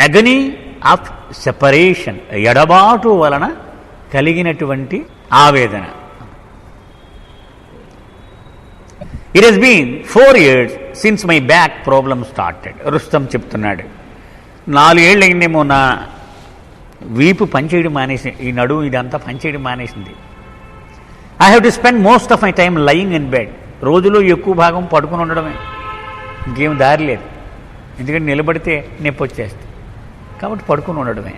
అగనీ of separation, ఎడబాటు వలన కలిగినటువంటి ఆవేదన. It has been 4 years since my back problem started. Rustam చెప్తున్నాడు, 4 ఏళ్ళు అయిందేమో నా వీపు పనిచేయడం మానేసి, ఈ నడుము ఇదంతా పనిచేయడం మానేసింది. I have to spend most of my time lying in bed. రోజులో ఎక్కువ భాగం పడుకుని ఉండడమే, ఇంకేం దారి లేదు. ఎందుకంటే నిలబడితే నొప్పి వచ్చేస్తుంది, కాబట్టి పడుకుని ఉండడమే.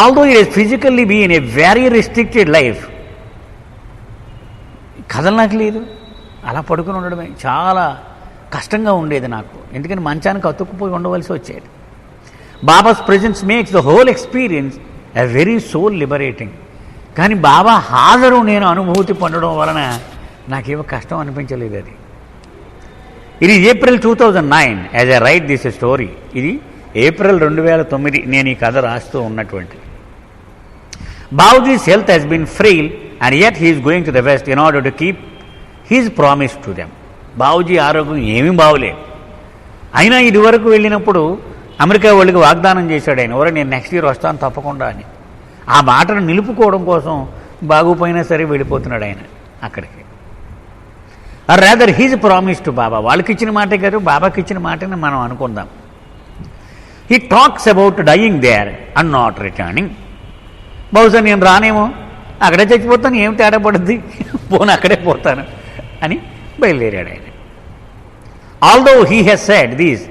Although it is physically be in a very restricted life, కదలనాకు లేదు, అలా పడుకుని ఉండడమే. చాలా కష్టంగా ఉండేది నాకు, ఎందుకంటే మంచానికి అతుక్కుపోయి ఉండవలసి వచ్చేది. Baba's presence makes the whole experience a very soul liberating. కానీ బాబా హాజరు నేను అనుభూతి పొందడం వలన నాకేమో కష్టం అనిపించలేదు. అది ఇది April 2009 as I write this story. ఇది April 2009 నేను ఈ కథ రాస్తూ ఉన్నటువంటి. Babuji's health has been frail and yet he's going to the west in order to keep his promise to them. Babuji ఆరోగ్యం ఏమీ బాగోలేదు. అయినా ఇదివరకు వెళ్ళినప్పుడు అమెరికా వాళ్ళకి వాగ్దానం చేశాడు ఆయన, ఎవరో నేను నెక్స్ట్ ఇయర్ వస్తాను తప్పకుండా అని. ఆ మాటను నిలుపుకోవడం కోసం బాగుపోయినా సరే వెళ్ళిపోతున్నాడు ఆయన అక్కడికి. Or rather his promise to Baba. వాళ్ళకి ఇచ్చిన మాటే కాదు, బాబాకి ఇచ్చిన మాటని మనం అనుకుందాం. He talks about dying there and not returning. బహుశా నేను రానేమో, అక్కడే చచ్చిపోతాను, ఏం తేడా పడుద్ది, పోను అక్కడే పోతాను అని బయలుదేరాడు ఆయన. Although he has said these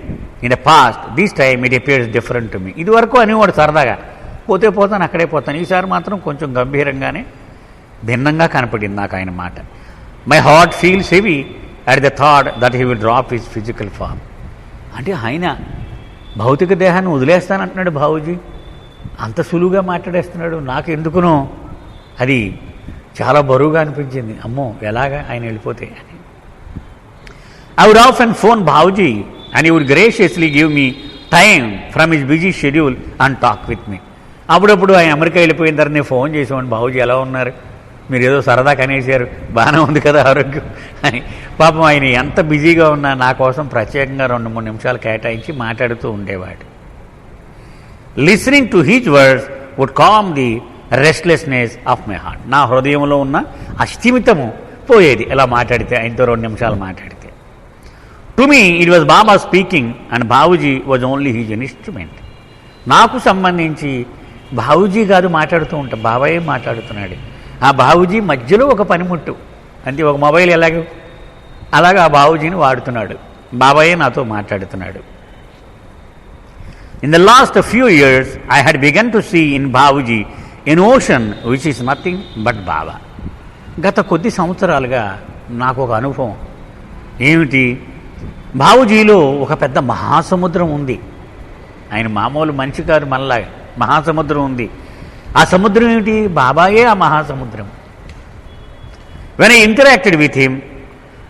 in the past, this time it appears different to me. ఇది వరకు అనేవాడు సరదాగా, పోతే పోతాను అక్కడే పోతాను. ఈసారి మాత్రం కొంచెం గంభీరంగానే భిన్నంగా కనపడింది నాకు ఆయన మాట. My heart feels heavy at the thought that he will drop his physical form. అంటే ఆయన భౌతిక దేహాన్ని వదిలేస్తానంటున్నాడు బాబూజీ, అంత సులువుగా మాట్లాడేస్తున్నాడు. నాకు ఎందుకునో అది చాలా బరువుగా అనిపించింది. అమ్మో ఎలాగా ఆయన వెళ్ళిపోతే అని. I would often phone Babuji and he would graciously give me time from his busy schedule and talk with me. అప్పుడప్పుడు ఆయన అమెరికా వెళ్ళిపోయిన తర్వాత నేను ఫోన్ చేసేవాడిని, బాబూజీ ఎలా ఉన్నారు, మీరు ఏదో సరదా కనేసారు, బాగానే ఉంది కదా ఆరోగ్యం అని. పాపం ఆయన ఎంత బిజీగా ఉన్నా నా కోసం ప్రత్యేకంగా 2-3 నిమిషాలు కేటాయించి మాట్లాడుతూ ఉండేవాడు. Listening to his words would calm the restlessness of my heart. నా హృదయంలో ఉన్న అస్థిమితము పోయేది ఇలా మాట్లాడితే, ఆయనతో 2 నిమిషాలు మాట్లాడితే. To me it was Baba speaking and Babuji was only his an instrument. నాకు సంబంధించి బాబూజీ కాదు మాట్లాడుతూ ఉంటా, బాబాయే మాట్లాడుతున్నాడు. ఆ బాబూజీ మధ్యలో ఒక పనిముట్టు అంటే, ఒక మొబైల్ అలాగా ఆ బాబూజీని వాడుతున్నాడు, బాబాయే నాతో మాట్లాడుతున్నాడు. In the last few years I had begun to see in Babuji an ocean which is nothing but Baba. గత కొద్ది సంవత్సరాలుగా నాకు ఒక అనుభవం ఏమిటి, బాబూజీలో ఒక పెద్ద మహాసముద్రం ఉంది. ఆయన మామూలు మనిషి కాదు, మనలాగా మహాసముద్రం ఉంది. ఆ సముద్రం ఏమిటి, బాబాయే ఆ మహాసముద్రం. When I interacted with him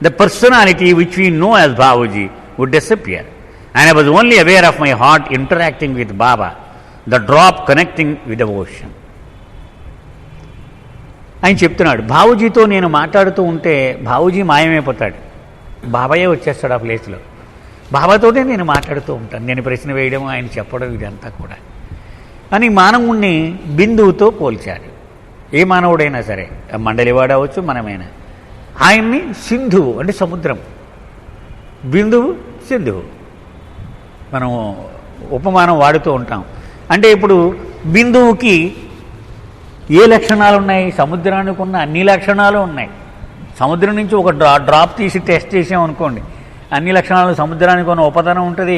the personality which we know as Babuji would disappear and I was only aware of my heart interacting with Baba, the drop connecting with the ocean. ఆయన చెప్తున్నాడు, బాబూజీతో నేను మాట్లాడుతూ ఉంటే బాబూజీ మాయమైపోతాడు, బాబాయే వచ్చేస్తాడు ఆ ప్లేస్లో. బాబాతోనే నేను మాట్లాడుతూ ఉంటాను, నేను ప్రశ్న వేయడం, ఆయన చెప్పడం, ఇదంతా కూడా అని. మానవుణ్ణి బిందువుతో పోల్చాడు. ఏ మానవుడైనా సరే, మండలివాడు అవ్వచ్చు, మనమైనా. ఆయన్ని సింధువు అంటే సముద్రం, బిందువు సింధువు మనం ఉపమానం వాడుతూ ఉంటాం. అంటే ఇప్పుడు బిందువుకి ఏ లక్షణాలు ఉన్నాయి, సముద్రానికి ఉన్న అన్ని లక్షణాలు ఉన్నాయి. సముద్రం నుంచి ఒక డ్రాప్ తీసి టెస్ట్ చేసామనుకోండి, అన్ని లక్షణాలు, సముద్రానికి ఉన్న ఉపదనం ఉంటుంది,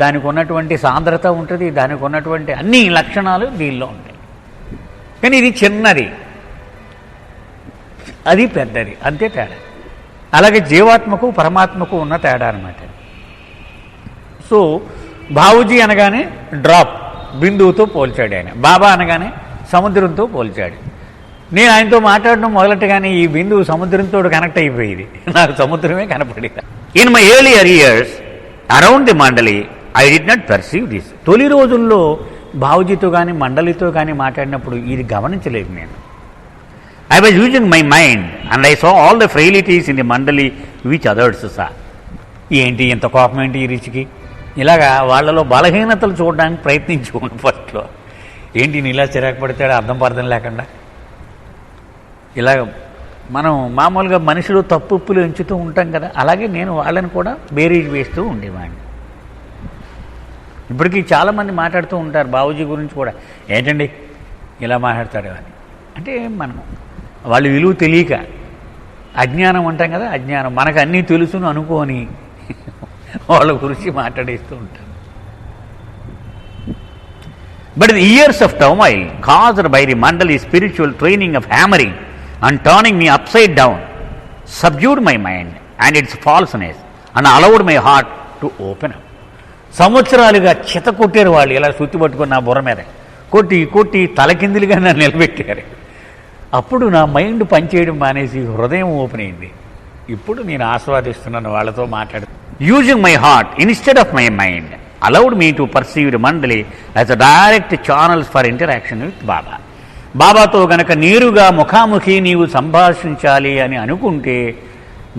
దానికి ఉన్నటువంటి సాంద్రత ఉంటుంది, దానికి ఉన్నటువంటి అన్ని లక్షణాలు దీనిలో ఉంటాయి. కానీ ఇది చిన్నది, అది పెద్దది, అంతే తేడా. అలాగే జీవాత్మకు పరమాత్మకు ఉన్న తేడా అనమాట. సో బాబూజీ అనగానే డ్రాప్, బిందువుతో పోల్చాడు ఆయన. బాబా అనగానే సముద్రంతో పోల్చాడు. నేను ఆయనతో మాట్లాడడం మొదలెట్టగానే ఈ బిందువు సముద్రంతో కనెక్ట్ అయిపోయేది, నాకు సముద్రమే కనపడేది. In my earlier years around the mandali I did not perceive this. తొలి రోజుల్లో బాబూజీతో కానీ మండలితో కానీ మాట్లాడినప్పుడు ఇది గమనించలేదు నేను. I was using my mind and I saw all the frailties in the mandali which others saw. ఏంటి ఇంత కోపం ఏంటి ఈ రిచికి, ఇలాగా వాళ్ళలో బలహీనతలు చూడడానికి ప్రయత్నించుకోండి ఫస్ట్లో. ఏంటి నేను ఇలా చిరాకు పడతాడు అర్థం పర్థం లేకుండా. ఇలాగ మనం మామూలుగా మనుషులు తప్పులు ఎంచుతూ ఉంటాం కదా, అలాగే నేను వాళ్ళని కూడా బేరీజ్ వేస్తూ ఉండేవాడిని. ఇప్పటికీ చాలామంది మాట్లాడుతూ ఉంటారు బాబూజీ గురించి కూడా, ఏంటండి ఇలా మాట్లాడతాడు అని. అంటే మనం వాళ్ళ విలువ తెలియక, అజ్ఞానం అంటాం కదా, అజ్ఞానం, మనకు అన్నీ తెలుసును అనుకోని వాళ్ళ గురించి మాట్లాడేస్తూ ఉంటాం. But the years of turmoil caused by the Mandali spiritual training of hammering and turning me upside down subdued my mind and its falseness and allowed my heart to open up. సంవత్సరాలుగా చిత కొట్టారు వాళ్ళు, ఇలా సుత్తి పట్టుకుని నా బుర్ర మీద కొట్టి కొట్టి తలకిందులుగా నన్ను నిలబెట్టారు. అప్పుడు నా మైండ్ పనిచేయడం మానేసి హృదయం ఓపెన్ అయింది. ఇప్పుడు నేను ఆస్వాదిస్తున్నాను వాళ్ళతో మాట్లాడు. Using my heart instead of my mind allowed me to perceive the Mandali as a direct channels for interaction with Baba. బాబాతో గనక నేరుగా ముఖాముఖి నీవు సంభాషించాలి అని అనుకుంటే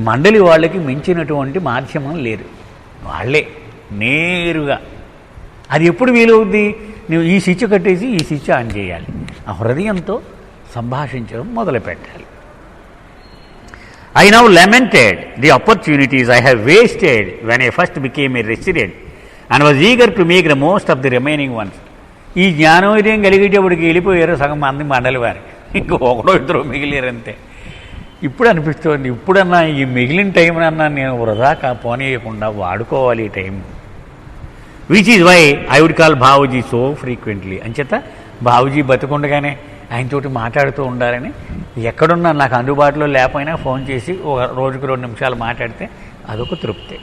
మండలి వాళ్ళకి మించినటువంటి మాధ్యమం లేదు. వాళ్ళే నేరుగా. అది ఎప్పుడు వీలవుద్ది? నువ్వు ఈ స్విచ్ కట్టేసి ఈ స్విచ్ ఆన్ చేయాలి, ఆ హృదయంతో సంభాషించడం మొదలు పెట్టాలి. I now lamented the opportunities I have wasted when I first became a resident and was eager to make the most of the remaining ones. ఈ జ్ఞానోదయం కలిగేటప్పటికి వెళ్ళిపోయారు సగం మంది మండలి వారు, ఇంక ఒకడో ఇద్దరు మిగిలేరంతే. ఇప్పుడు అనిపిస్తుంది, ఇప్పుడన్నా ఈ మిగిలిన టైంనన్నా నేను వృధా పోనీయకుండా వాడుకోవాలి ఈ time. Which is why I would call Babuji so frequently. అంచేత బాబూజీ బతుకుండగానే ఆయనతోటి మాట్లాడుతూ ఉండాలని, ఎక్కడున్నా నాకు అందుబాటులో లేకపోయినా ఫోన్ చేసి ఒక రోజుకు 2 నిమిషాలు మాట్లాడితే అదొక తృప్తి.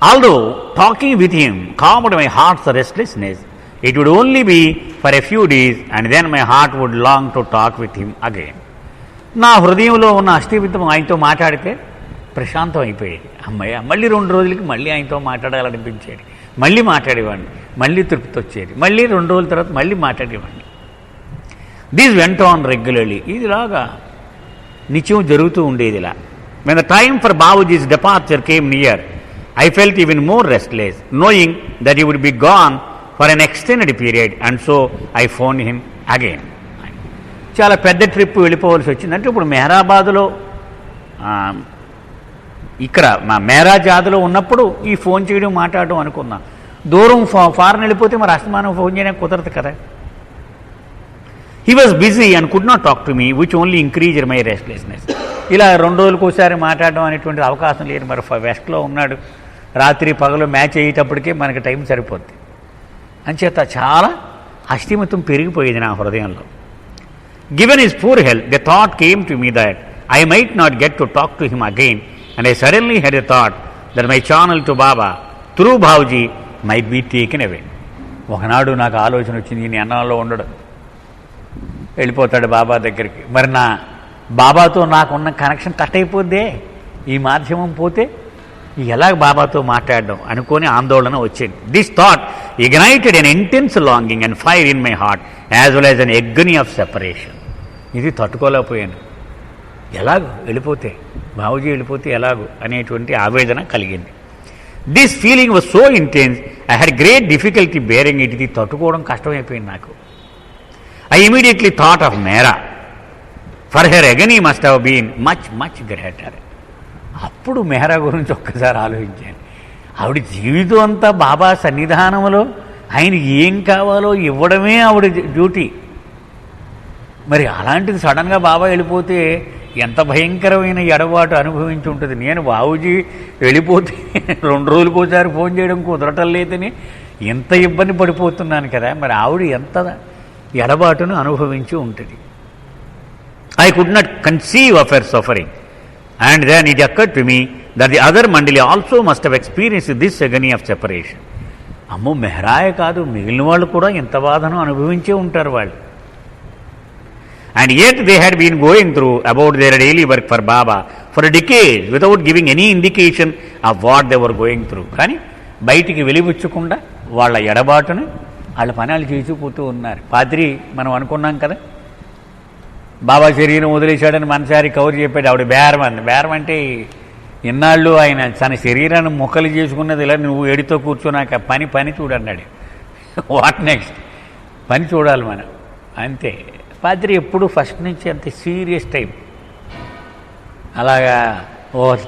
Although talking with him calmed my heart's restlessness, it would only be for a few days and then my heart would long to talk with him again. నా హృదయంలో ఉన్న అస్థిమితం ఆయనతో మాట్లాడితే ప్రశాంతం అయిపోయేది. అమ్మయ్య, మళ్ళీ 2 రోజులకి మళ్ళీ ఆయనతో మాట్లాడాలనిపించేది. మళ్ళీ మాట్లాడేవాడిని, మళ్ళీ తృప్తి వచ్చేది, మళ్ళీ 2 రోజుల తర్వాత మళ్ళీ మాట్లాడేవాడిని. This went on regularly. ఇదిలాగా నిత్యం జరుగుతూ ఉండేది. ఇలా when the time for Babaji's departure came near, I felt even more restless, knowing that he would be gone for an extended period, and so I phoned him again. చాలా పెద్ద trip వెళ్ళిపోవాల్సి వచ్చింది. అంటే ఇప్పుడు మెహరాబాద్లో, ఇక్కడ మా మెహరాజాద్లో ఉన్నప్పుడు ఈ ఫోన్ చేయడం మాట్లాడడం అనుకున్నా. దూరం ఫారెన్ వెళ్ళిపోతే మరి అస్తమానం ఫోన్ చేయడానికి కుదరదు కదా. He was busy and could not talk to me, which only increased my restlessness. ఇలా 2 రోజులకు ఒకసారి మాట్లాడడం అనేటువంటి అవకాశం లేదు. మరి వెస్ట్లో ఉన్నాడు, రాత్రి పగలు మ్యాచ్ అయ్యేటప్పటికే మనకి టైం సరిపోద్ది. అంచేత చాలా అస్థిమితం పెరిగిపోయేది నా హృదయంలో. Given his poor health, the thought came to me that I might not get to talk to him again, and I suddenly had a thought that my channel to Baba through Babaji might be taken away. ఒకనాడు నాకు ఆలోచన వచ్చింది, నేను అన్నంలో ఉండడు, వెళ్ళిపోతాడు బాబా దగ్గరికి, మరి నా బాబాతో నాకున్న కనెక్షన్ కట్ అయిపోద్దే, ఈ మాధ్యమం పోతే ఎలా బాబాతో మాట్లాడడం అనుకొని ఆందోళన వచ్చింది. This thought ignited an intense longing and fire in my heart as well as an agony of separation. ఇది తట్టుకోలేకపోయాను. ఎలాగో వెళ్ళిపోతే, బాబూజీ వెళ్ళిపోతే ఎలాగో అనేటువంటి ఆవేదన కలిగింది. This feeling was so intense I had great difficulty bearing it. ఇది తట్టుకోవడం కష్టమైపోయింది నాకు. I immediately thought of Mera. For her agony must have been much, much greater. అప్పుడు మెహరా గురించి ఒక్కసారి ఆలోచించాను. ఆవిడ జీవితం అంతా బాబా సన్నిధానంలో ఆయనకి ఏం కావాలో ఇవ్వడమే ఆవిడ డ్యూటీ. మరి అలాంటిది సడన్గా బాబా వెళ్ళిపోతే ఎంత భయంకరమైన ఎడబాటు అనుభవించి ఉంటుంది. నేను బాబూజీ వెళ్ళిపోతే 2 రోజులకోసారి ఫోన్ చేయడం కుదరటం లేదని ఎంత ఇబ్బంది పడిపోతున్నాను కదా. మరి ఆవిడ ఎంత ఎడబాటును అనుభవించి ఉంటుంది. I could not conceive of her suffering and then it occurred to me that the other mandali also must have experienced this agony of separation. అమ్మో, మెహరాయే కాదు, మిగిలిన వాళ్ళు కూడా ఎంత బాధను అనుభవించే ఉంటారు వాళ్ళు. And yet they had been going through about their daily work for Baba for decades without giving any indication of what they were going through. కానీ బయటికి వెలిబుచ్చకుండా వాళ్ళ ఎడబాటును వాళ్ళ పనాలు చేసిపోతూ ఉన్నారు. పాద్రి మనం అనుకున్నాం కదా, బాబా శరీరం వదిలేశాడని మనసారి కౌరు చెప్పాడు. ఆవిడ బేరం అంది. బేరం అంటే ఇన్నాళ్ళు ఆయన తన శరీరాన్ని ముక్కలు చేసుకున్నది ఇలా నువ్వు ఏడితో కూర్చున్నాక పని చూడన్నాడు. What next? పని చూడాలి మనం అంతే. పాద్రి ఎప్పుడు ఫస్ట్ నుంచి అంత సీరియస్ టైం. అలాగా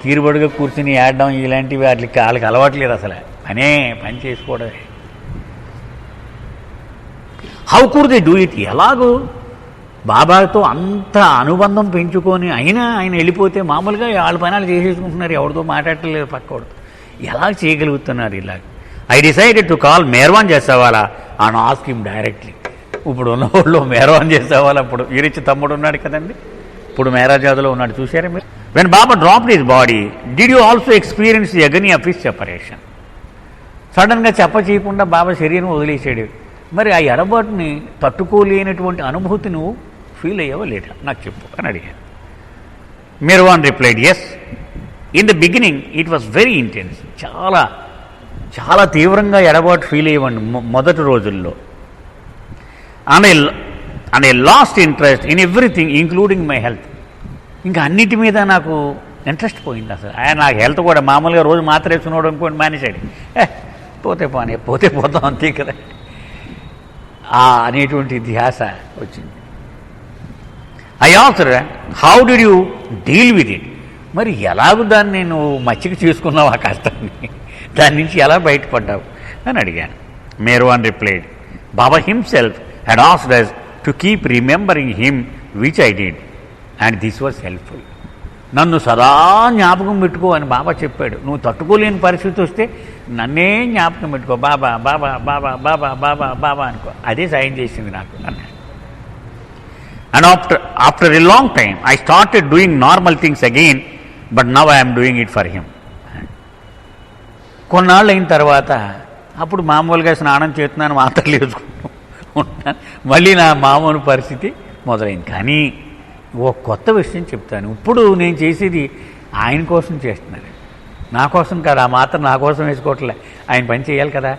తీరుబడిగా కూర్చుని ఆడడం ఇలాంటివి వాళ్ళకి అలవాట్లేదు అసలు. పని చేసుకోవడమే. How could they do it? ఎలాగూ బాబాతో అంత అనుబంధం పెంచుకొని ఆయన వెళ్ళిపోతే మామూలుగా వాళ్ళ పనాలు చేసేసుకుంటున్నారు, ఎవరితో మాట్లాడలేదు పక్కోడు. ఎలా చేయగలుగుతున్నారు ఇలాగ? I decided to call Merwan చేసేవాళ్ళ అండ్ ఆస్క్ హిమ్ డైరెక్ట్లీ. ఇప్పుడు ఉన్న వాళ్ళు మేర్వాన్ చేసేవాళ్ళు. అప్పుడు వీరిచ్చి తమ్ముడు ఉన్నాడు కదండి, ఇప్పుడు మేరాజాదులో ఉన్నాడు, చూసారా మీరు? When Baba dropped his body did you also experience the agony of his separation? సడన్గా చేయకుండా బాబా శరీరం వదిలేసాడు. మరి ఆ ఎడబాటుని తట్టుకోలేనటువంటి అనుభూతి నువ్వు ఫీల్ అయ్యావో లేదా నాకు చెప్పు అని అడిగాను. Merwan replied, yes, in the beginning it was very intense. చాలా చాలా తీవ్రంగా ఎడబాటు ఫీల్ అయ్యేవాడిని మొదటి రోజుల్లో. And I lost interest in everything including my health. ఇంకా అన్నిటి మీద నాకు ఇంట్రెస్ట్ పోయింది అసలు. నాకు హెల్త్ కూడా మామూలుగా రోజు మాత్ర వేసుకున్నాడు అనుకోండి మానేశాడు. పోతే పోతాం అంతే కదా అనేటువంటి ధ్యాస వచ్చింది. I also how did you deal with it? మరి ఎలాగూ దాన్ని నువ్వు మచ్చిక చేసుకున్నావు ఆ కష్టాన్ని, దాని నుంచి ఎలా బయటపడ్డావు అని అడిగాను. Merwan replied, Baba himself had asked us to keep remembering him, which I did, and this was helpful. నన్ను సదా జ్ఞాపకం పెట్టుకో అని బాబా చెప్పాడు. నువ్వు తట్టుకోలేని పరిస్థితి వస్తే నన్నే జ్ఞాపకం పెట్టుకో, బాబా బాబా బాబా బాబా బాబా బాబా అనుకో. అదే సాయం చేసింది నాకు అన్నాడు. And after a long time I started doing normal things again, but now I'm doing it for him. కొన్నాళ్ళు అయిన తర్వాత అప్పుడు మామూలుగా స్నానం చేస్తున్నాను, మాత్రలు వేసుకుంటూ ఉంటాను, మళ్ళీ నా మామూలు పరిస్థితి మొదలైంది. కానీ ఓ కొత్త విషయం చెప్తాను. ఇప్పుడు నేను చేసేది ఆయన కోసం చేస్తున్నాను, నా కోసం కాదు. ఆ మాత్రం నా కోసం వేసుకోవట్లే, ఆయన పని చేయాలి కదా,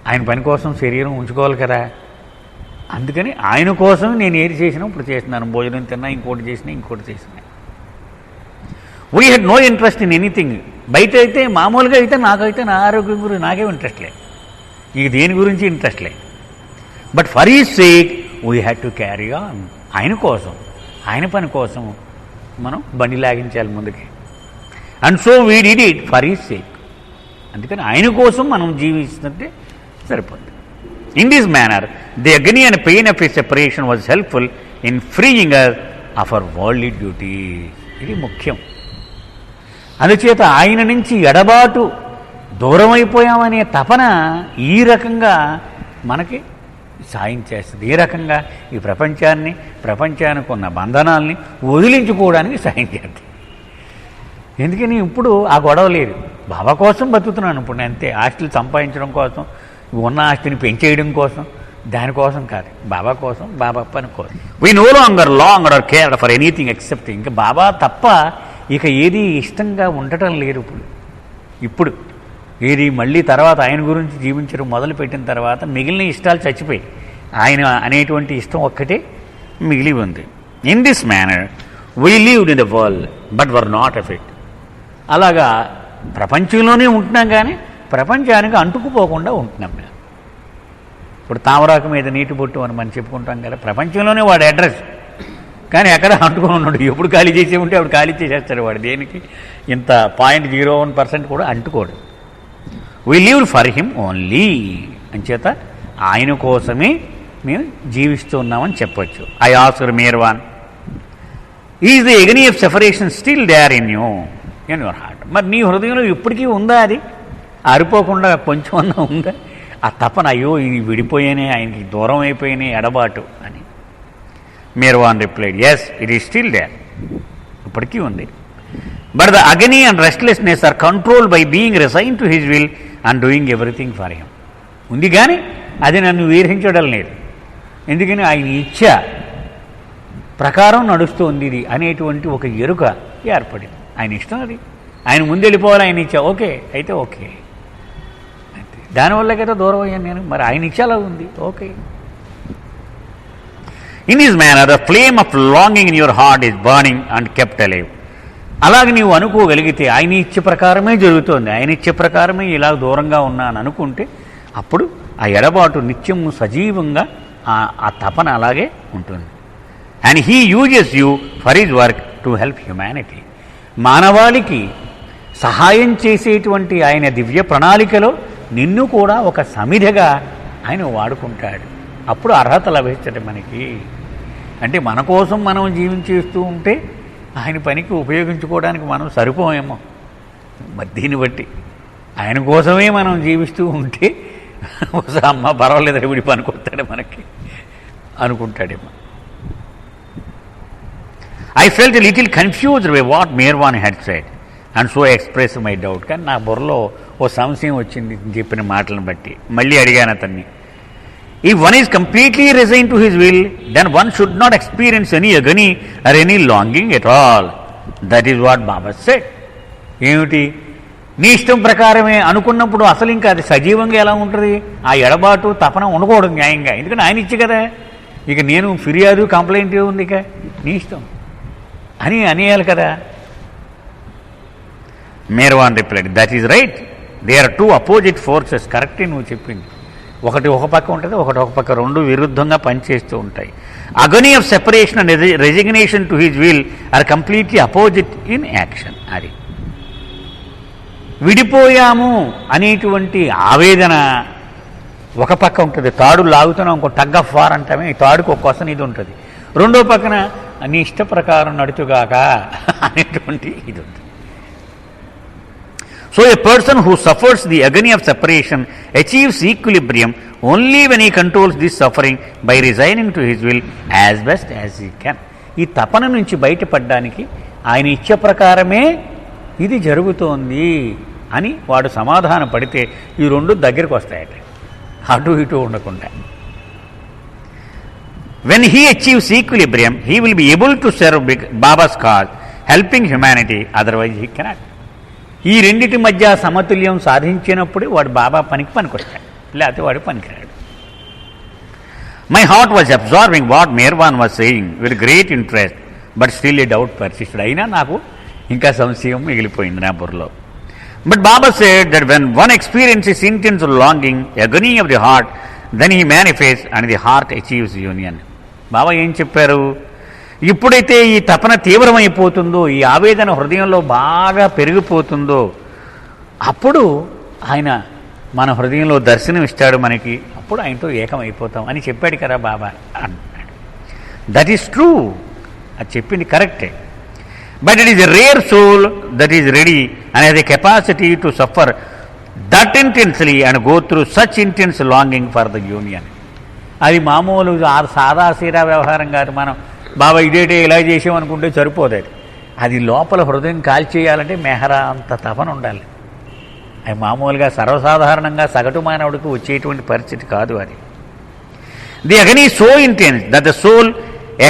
ఆయన పని కోసం శరీరం ఉంచుకోవాలి కదా. అందుకని ఆయన కోసం నేను ఏది చేసినా ఇప్పుడు చేస్తున్నాను. భోజనం తిన్నా, ఇంకోటి చేసినా. We had no interest in anything. బయట అయితే మామూలుగా అయితే నాకైతే నా ఆరోగ్యం గురించి నాకేం ఇంట్రెస్ట్ లేదు, ఇక దేని గురించి ఇంట్రెస్ట్ లేదు. But for his sake we had to carry on. ఆయన కోసం, ఆయన పని కోసం మనం బండి లాగించాలి ముందుకి. And so we did it for his sake. అందుకని ఆయన కోసం మనం జీవిస్తుంటే సరిపోతుంది. In this manner the agony and pain of his separation was helpful in freeing us of our worldly duties. ఇది ముఖ్యం. అందుచేత ఆయన నుంచి ఎడబాటు దూరం అయిపోయామనే తపన ఈ రకంగా మనకి సాయం చేస్తుంది. ఈ రకంగా ఈ ప్రపంచానికి ఉన్న బంధనాల్ని వదిలించుకోవడానికి సాయం చేస్తుంది. ఎందుకని ఇప్పుడు ఆ గొడవ లేదు. బాబా కోసం బతుకుతున్నాను ఇప్పుడు నేను అంతే. ఆస్తులు సంపాదించడం కోసం, ఉన్న ఆస్తిని పెంచేయడం కోసం, దానికోసం కాదు, బాబా కోసం, బాబా పని కోసం. We know longer care for anything except. ఇంకా బాబా తప్ప ఇక ఏది ఇష్టంగా ఉండటం లేదు ఇప్పుడు ఏది. మళ్ళీ తర్వాత ఆయన గురించి జీవించడం మొదలుపెట్టిన తర్వాత మిగిలిన ఇష్టాలు చచ్చిపోయి ఆయన అనేటువంటి ఇష్టం ఒక్కటే మిగిలి ఉంది. In this manner we lived in the world but were not F it. అలాగా ప్రపంచంలోనే ఉంటున్నాం కానీ ప్రపంచానికి అంటుకుపోకుండా ఉంటున్నాం మేము. ఇప్పుడు తామరాకు మీద నీటి బొట్టు అని మనం చెప్పుకుంటాం కదా, ప్రపంచంలోనే వాడు అడ్రస్, కానీ ఎక్కడ అంటుకొని ఉన్నాడు. ఎప్పుడు ఖాళీ చేసే ఉంటే అప్పుడు ఖాళీ చేసేస్తాడు వాడు. దేనికి ఇంత 0.01% కూడా అంటుకోడు. We lived for him only. అంచేత ఆయన కోసమే మేము జీవిస్తూ ఉన్నామని చెప్పొచ్చు. I asked Merwan, is the agony of separation still there in your heart? మరి నీ హృదయంలో ఇప్పటికీ ఉందా? అది ఆరిపోకుండా కొంచెం అన్నా ఉందా ఆ తపన? అయ్యో ఇది విడిపోయానే, ఆయనకి దూరం అయిపోయినాయి ఎడబాటు అని. Merwan replied, yes, it is still there. ఇప్పటికీ ఉంది. But the agony and restlessness are controlled by being resign to his will and doing everything for him. ఉంది కానీ అది నన్ను వీరించడం లేదు. ఎందుకని ఆయన ఇచ్చ ప్రకారం నడుస్తుంది ఇది అనేటువంటి ఒక ఎరుక ఏర్పడింది. ఆయన ఇష్టం అది, ఆయన ముందు వెళ్ళిపోవాలి, ఆయన ఇచ్చా ఓకే అయితే ఓకే, దానివల్ల కదా దూరం అయ్యాను నేను. మరి ఆయన ఇచ్చేలా ఉంది, okay. In this manner, the flame of longing in your heart is burning and kept alive. అలాగే నీవు అనుకోగలిగితే ఆయన ఇచ్చే ప్రకారమే జరుగుతోంది, ఆయన ఇచ్చే ప్రకారమే ఇలా దూరంగా ఉన్నాను అనుకుంటే అప్పుడు ఆ ఎడబాటు నిత్యము సజీవంగా ఆ తపన అలాగే ఉంటుంది. And he uses you for his work to help humanity. మానవాళికి సహాయం చేసేటువంటి ఆయన దివ్య ప్రణాళికలో నిన్ను కూడా ఒక సమిధగా ఆయన వాడుకుంటాడు. అప్పుడు అర్హత లభించడం మనకి. అంటే మన కోసం మనం జీవించేస్తూ ఉంటే ఆయన పనికి ఉపయోగించుకోవడానికి మనం సరిపోయేమో. మరి దీన్ని బట్టి ఆయన కోసమే మనం జీవిస్తూ ఉంటే అమ్మ పర్వాలేదు విడి పనికొస్తాడు మనకి అనుకుంటాడేమో. I felt a little confused by what Meerwan had said and so I expressed my doubt. కానీ నా బుర్రలో ఓ సంశయం వచ్చింది చెప్పిన మాటలను బట్టి. మళ్ళీ అడిగాను అతన్ని, if one is completely resigned to his will, then one should not experience any agony or any longing at all. That is what Baba said. ఏమిటి, నీ ఇష్టం ప్రకారమే అనుకున్నప్పుడు అసలు ఇంకా అది సజీవంగా ఎలా ఉంటుంది? ఆ ఎడబాటు తపన ఉండకూడదు న్యాయంగా. ఎందుకంటే ఆయన ఇచ్చి కదా, ఇక నేను ఫిర్యాదు కంప్లైంట్ ఉంది, ఇక నీ ఇష్టం అని అనేయాలి కదా. Merwan replied, that is right, they are two opposite forces. కరెక్టే నువ్వు చెప్పింది. ఒకటి ఒక పక్క ఉంటుంది, ఒకటి ఒక పక్క, రెండు విరుద్ధంగా పనిచేస్తూ ఉంటాయి. Agony of separation and resignation to his will are completely opposite in action. అది విడిపోయాము అనేటువంటి ఆవేదన ఒక పక్క ఉంటుంది, తాడు లాగుతున్నాం, ఇంకో టగ్ ఆఫ్ వార్ అంటామే, ఈ తాడుకు ఒక కొసన ఇది ఉంటుంది. రెండో పక్కన నీ ఇష్ట ప్రకారం నడుచుగాక అనేటువంటి ఇది ఉంటుంది. So a person who suffers the agony of separation achieves equilibrium only when he controls this suffering by resigning to his will as best as he can. ఈ తపన నుంచి బయటపడడానికి ఆయన ఇచ్చ ప్రకారమే ఇది జరుగుతోంది అని వాడు సమాధాన పడితే ఈ రెండు దగ్గరికి వస్తాయట, అటు ఇటు ఉండకుండా. When he achieves equilibrium, he will be able to serve Baba's cause, helping humanity, otherwise he cannot. ఈ రెండిటి మధ్య సమతుల్యం సాధించినప్పుడు వాడు బాబా పనికొస్తాడు, లేకపోతే వాడు పనికిరాడు. My heart was observing what Merwan was saying with great interest, but still a doubt persisted. అయినా నాకు ఇంకా సంశయం మిగిలిపోయింది నా బుర్రలో. But Baba said that when one experiences intense longing, agony of the heart, then he manifest and the heart achieves union. Baba ఏం చెప్పారు, ఎప్పుడైతే ఈ తపన తీవ్రమైపోతుందో, ఈ ఆవేదన హృదయంలో బాగా పెరిగిపోతుందో, అప్పుడు ఆయన మన హృదయంలో దర్శనం ఇస్తాడు మనకి, అప్పుడు ఆయనతో ఏకమైపోతాం అని చెప్పాడు కదా బాబా అన్నాడు. దట్ ఈస్ ట్రూ, అది చెప్పింది కరెక్టే. But it is a rare soul that is ready and has a capacity to suffer that intensely and go through such intense longing for the union. అది మామూలు సాదా సీదా వ్యవహారం కాదు. మనం బాబా ఇదేటే ఇలా చేసామనుకుంటే సరిపోదు. అది లోపల హృదయం కాల్చేయాలంటే మెహరా అంత తపన ఉండాలి. అది మామూలుగా సర్వసాధారణంగా సగటు మానవుడికి వచ్చేటువంటి పరిస్థితి కాదు అది. The agony so intense that the soul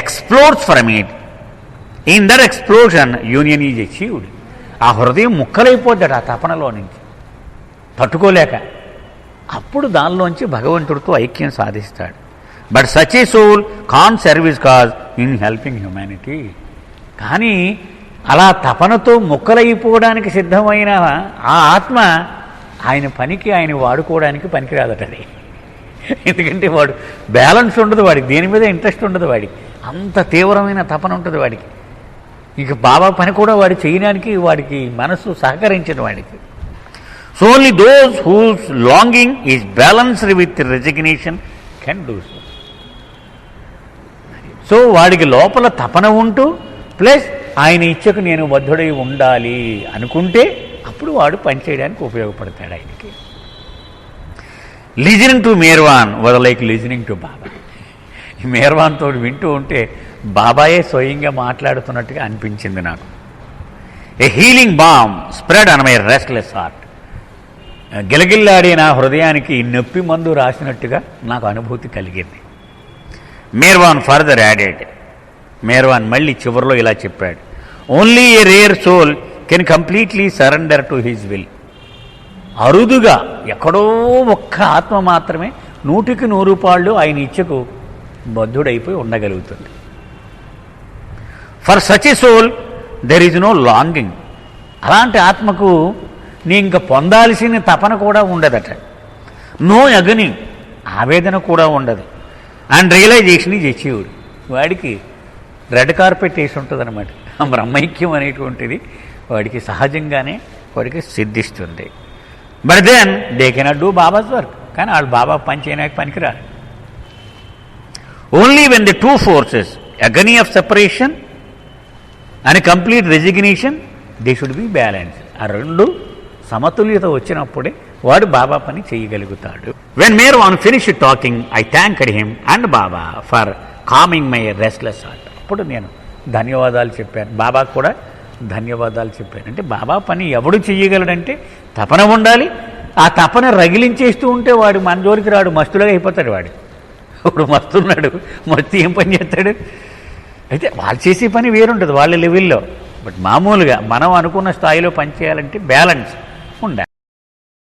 explores from it. In that explosion union is achieved. ఆ హృదయం ముక్కలైపోద్దాడు ఆ తపనలో నుంచి తట్టుకోలేక. అప్పుడు దానిలోంచి భగవంతుడితో ఐక్యం సాధిస్తాడు. But such a soul can service cause in helping humanity. కానీ అలా తపనతో ముక్కలైపోవడానికి సిద్ధమైన ఆ ఆత్మ ఆయన పనికి ఆయన వాడుకోవడానికి పనికిరాదటది. ఎందుకంటే వాడు బ్యాలెన్స్ ఉండదు, వాడికి దేని మీద ఇంట్రెస్ట్ ఉండదు, వాడికి అంత తీవ్రమైన తపన ఉంటుంది వాడికి. ఇక బాబా పని కూడా వాడు చేయడానికి వాడికి మనసు సహకరించదు వాడికి. So only those whose longing is balanced with resignation can do so. So వాడికి లోపల తపన ఉంటూ ప్లస్ ఆయన ఇచ్చకు నేను బద్ధుడై ఉండాలి అనుకుంటే అప్పుడు వాడు పనిచేయడానికి ఉపయోగపడతాడు ఆయనకి. Listening to Merwan was like listening to Baba. ఈ మేర్వాన్ తోడు వింటూ ఉంటే బాబాయే స్వయంగా మాట్లాడుతున్నట్టుగా అనిపించింది నాకు. A healing balm spread on my restless heart. గిలగిల్లాడే నా హృదయానికి నొప్పి మందు రాసినట్టుగా నాకు అనుభూతి కలిగింది. Merwan further added. మేర్వాన్ మళ్ళీ చివరిలో ఇలా చెప్పాడు, only a rare soul can completely surrender to his will. అరుదుగా ఎక్కడో ఒక్క ఆత్మ మాత్రమే 100% ఆయన ఇచ్చకు బద్ధుడైపోయి ఉండగలుగుతుంది. For such a soul there is no longing. అలాంటి ఆత్మకు నీ ఇంక పొందాల్సిన తపన కూడా ఉండదట. నో అగని, ఆవేదన కూడా ఉండదు. And realization is achieved. వాడికి రెడ్ కార్పెట్ వేసి ఉంటుంది అనమాట. బ్రహ్మైక్యం అనేటువంటిది వాడికి సహజంగానే వాడికి సిద్ధిస్తుంది. But then they cannot do Baba's work. కానీ వాళ్ళు బాబా పని చేయడానికి పనికిరారు. Only when the two forces, agony of separation and complete resignation, they should be balance. ఆ రెండు సమతుల్యత వచ్చినప్పుడే వాడు బాబా పని చేయగలుగుతాడు. When Merwan finish talking I thanked him and Baba for coming my restless heart. అప్పుడు నేను ధన్యవాదాలు చెప్పాను, బాబా కూడా ధన్యవాదాలు చెప్పాను. అంటే బాబా పని ఎవడు చెయ్యగలడంటే తపన ఉండాలి. ఆ తపన రగిలించేస్తూ ఉంటే వాడు మన జోలికి రాడు, మస్తులుగా అయిపోతాడు. వాడు ఇప్పుడు మస్తున్నాడు, మస్తు ఏం పని చేస్తాడు? అయితే వాళ్ళు చేసే పని వేరుంటుంది వాళ్ళ లెవెల్లో. బట్ మామూలుగా మనం అనుకున్న స్థాయిలో పనిచేయాలంటే బ్యాలెన్స్ ఉండాలి.